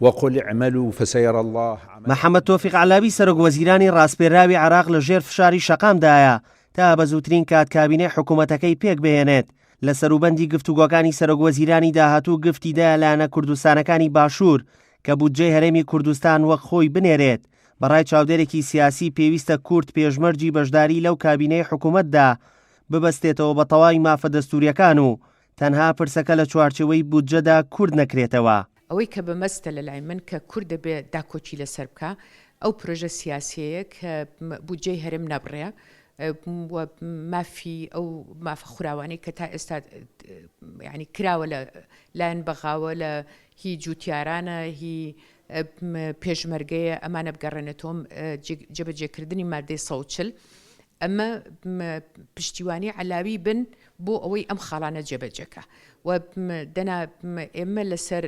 وقل اعملوا فسيرى الله. محەممەد تۆفیق عەلابی سەرۆک وەزیرانی ڕاستپێراوی عێراق لە ژێر فشاری شەقامدایە تا بە زووترین کات کابینەی حکوومەتەکەی پێک بهێنێت. لە سەروبەندی گفتوگۆکانی سەرۆک وەزیرانی داهاتوو گفتیدایە لایەنە کوردستانەکانی باشوور کە بودجەی هەرێمی کوردستان وەک خۆی بنێرێت. بەڕای چاودێرێکی سیاسی پێویستە کورد پێشمەرجی بەشداری لەو کابینەی حکوومەتدا ببەستێتەوە بە تەواوی مافە دەستووریەکان و تەنها پرسەکە لە چوارچەوەی بودجەدا کورد نەکرێتەوە. ئەوەی کە بەمەستە لەلای من کە کورد دەبێت داکۆچی لەسەر بکە ئەو پرۆژە سیاسیەیە کە بودجەی هەرێم نەبڕێ مافی ئەو مافە خوراوانی کە تا ئێستا یعنی کراوە لە لایەن بەغاوە لە هی جوتیارانە هی پێشمەرگەیە ئەمانە بگەڕێنێتەوە جێبەجێکردنی مادەی 140 ئەمە پشتیوانی عەلاوی بن بۆ ئەوەی ئەم خاڵانە جێبەجێکە و دەنا ئێمە لەسەر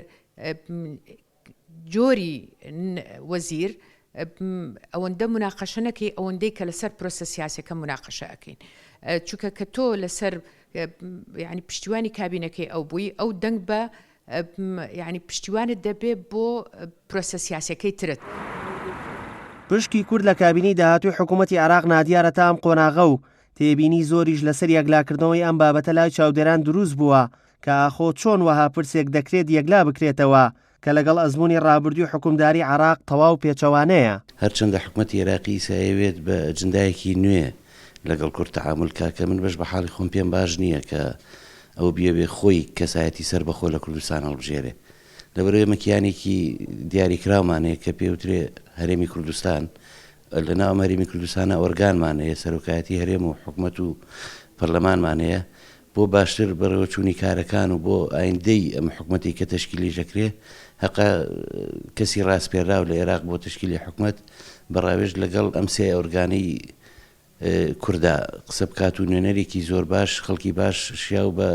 جۆری وەزیر ئەوەندە مناقەشە نەکەی ئەوەندەی کە لەسەر پرۆسە سیاسەکە مناقەشە ئەکەین چونکە کە تۆ لەسەر یعنی پشتیوانی کابینەکەی ئەو بووی ئەو دەنگ بە یعنی پشتیوانت دەبێت بۆ پرۆسە سیاسەکەی ترت. پشکی کورد لە کابینەی داهاتووی حکوومەتی عێراق نادیارە تا ئەم قۆناغە و تێبینی زۆریش لەسەر یەکلاکردنەوەی ئەم بابەتە لای چاودێران دروست بووە کە ئاخۆ چۆن وەها پرسێک دەکرێت یەکلا بکرێتەوە کە لەگەڵ ئەزموونی ڕابردووی حکومداری عێراق تەواو پێچەوانەیە. هەرچەندە حکوومەتی عێراقی سایەوێت بە ئەجندایەکی نوێ لەگەڵ کورد تەعامل کە من بەش بە حاڵی خۆم پێم باش نییە کە ئەو بێ خۆی کەسایەتی سەر بەخۆ لە کوردستان هەڵبژێرێ لەبەرەوەی مەکیانێکی دیاریکراومانەیە کە پێوترێ هەرێمی کوردستان لە ناو هەرێمی کوردستانە ئۆرگانمانەیە سەرۆکایەتی هەرێم و حکوومەت و پەرلەمانمانەیە بۆ باشتر بەڕێوە چوونی کارەکان و بۆ ئایندەی ئەم حکوومەتی کە تەشکیلی ژەکرێ هەقا کەسی ڕاستپێراو لە عێراق بۆ تشکیلی حکوومەت بەڕاوێژ لەگەڵ ئەم سێ ئۆرگانەی کووردا قسە بکات و نوێنەرێکی زۆر باش خەڵکی باش شیاو بە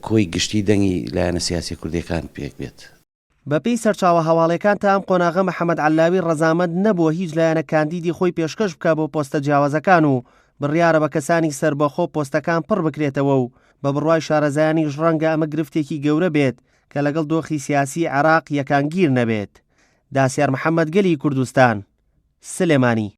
کۆی گشتی دەنگی لایەنە سیاسی کوردیەکان پێک بێت. بەپێی سەرچاوە هەواڵەکان تا ئەم قۆناغە محەممەد عەلاوی ڕەزامەند نەبووە هیچ لایەنە کاندیدی خۆی پێشکەش بکە بۆ پۆستە جیاوازەکان و بڕیارە بە کەسانی سربەخۆ پۆستەکان پڕ بکرێتەوە و بە بڕوای شارەزایانیش ڕەنگە ئەمە گرفتێکی گەورە بێت کە لەگەڵ دۆخی سیاسی عێراق یەکانگیر نەبێت. داسیار محەممەد گەلی کوردستان، سلێمانی.